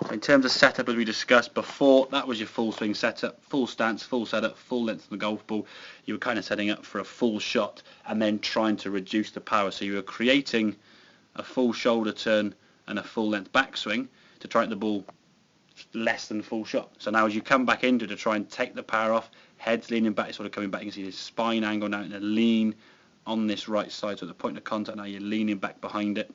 So in terms of setup, as we discussed before, that was your full swing setup, full stance, full setup, full length of the golf ball. You were kind of setting up for a full shot and then trying to reduce the power. So you were creating a full shoulder turn and a full length backswing to try and get the ball less than full shot. So now as you come back into it to try and take the power off, head's leaning back, sort of coming back, you can see this spine angle now and a lean on this right side. So at the point of contact now you're leaning back behind it.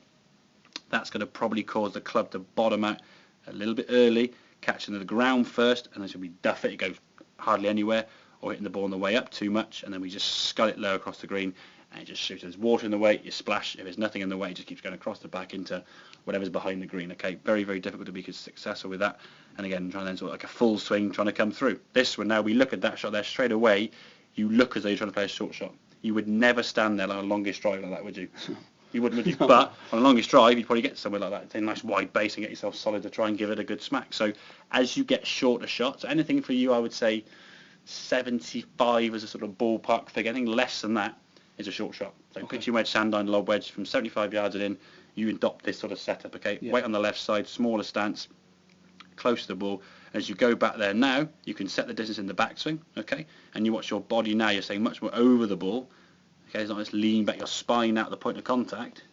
That's going to probably cause the club to bottom out a little bit early, catching the ground first, and as we duff it, it goes hardly anywhere, or hitting the ball on the way up too much, and then we just scull it low across the green, and it just shoots. There's water in the way, you splash. If there's nothing in the way, it just keeps going across the back into whatever's behind the green. Okay, very, very difficult to be successful with that. And again, trying to then sort of like a full swing, trying to come through. This one, now we look at that shot there straight away, you look as though you're trying to play a short shot. You would never stand there like a longest drive like that, would you? You wouldn't, would you? But on a longest drive, you'd probably get somewhere like that. It's a nice wide base and get yourself solid to try and give it a good smack. So as you get shorter shots, anything for you, I would say 75 as a sort of ballpark figure. Anything less than that is a short shot. So pitching wedge, sand iron, lob wedge from 75 yards and in, you adopt this sort of setup. Okay, weight on the left side, smaller stance, close to the ball. As you go back there now, you can set the distance in the backswing. Okay, and you watch your body now. You're saying much more over the ball. Okay, it's not just lean back your spine out at the point of contact,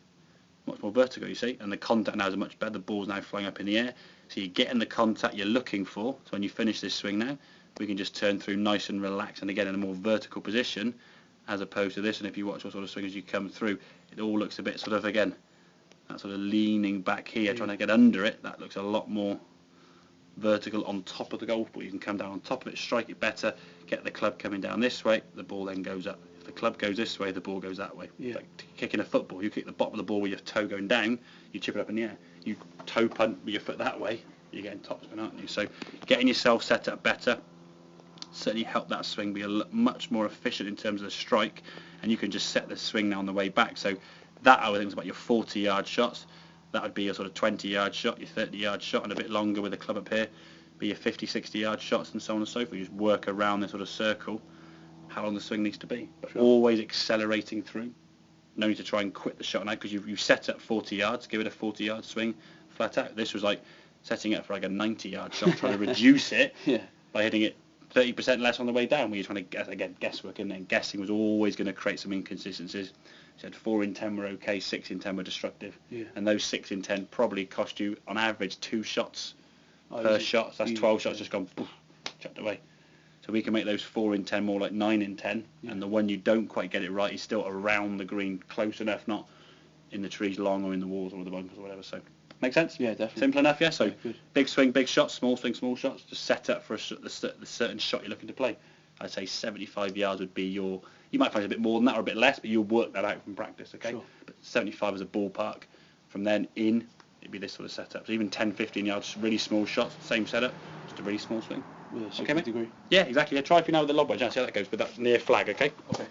much more vertical, you see, and the contact now is much better. The ball's now flying up in the air, so you're getting the contact you're looking for. So when you finish this swing now, we can just turn through nice and relaxed, and again in a more vertical position, as opposed to this. And if you watch what sort of swing as you come through, it all looks a bit sort of, again, that sort of leaning back here, trying to get under it. That looks a lot more vertical on top of the golf ball. You can come down on top of it, strike it better, get the club coming down this way, the ball then goes up. If the club goes this way, the ball goes that way. Like kicking a football, you kick the bottom of the ball with your toe going down, you chip it up in the air. You toe punt with your foot that way, you're getting topspin, aren't you? So getting yourself set up better certainly help that swing be much more efficient in terms of the strike, and you can just set the swing now on the way back. So that, I would think, is about your 40-yard shots. That would be your sort of 20-yard shot, your 30-yard shot, and a bit longer with the club up here, be your 50, 60-yard shots, and so on and so forth. You just work around this sort of circle, how long the swing needs to be. But always accelerating through. No need to try and quit the shot now, because you've set up 40 yards, give it a 40-yard swing flat out. This was like setting up for like a 90-yard shot, trying to reduce it by hitting it 30% less on the way down, where you're trying to guess, again, guesswork, and guessing was always going to create some inconsistencies. You said 4 in 10 were okay, 6 in 10 were destructive, and those 6 in 10 probably cost you on average 2 shots per shot. So that's 12 shots just gone poof, chucked away. So we can make those 4 in 10 more like 9 in 10, and the one you don't quite get it right is still around the green, close enough, not in the trees long or in the walls or the bunkers or whatever. So make sense? Yeah, definitely. Simple enough, yeah? So big swing, big shots, small swing, small shots, just set up for the certain shot you're looking to play. I'd say 75 yards would be your, you might find it a bit more than that or a bit less, but you'll work that out from practice, okay? But 75 is a ballpark. From then in, it'd be this sort of setup. So even 10, 15 yards, really small shots, same setup, just a really small swing. Yeah, 60 okay, mate? degree. Yeah, exactly. Yeah, try if you know with the lob wedge, and see how that goes with that near flag, okay? Okay.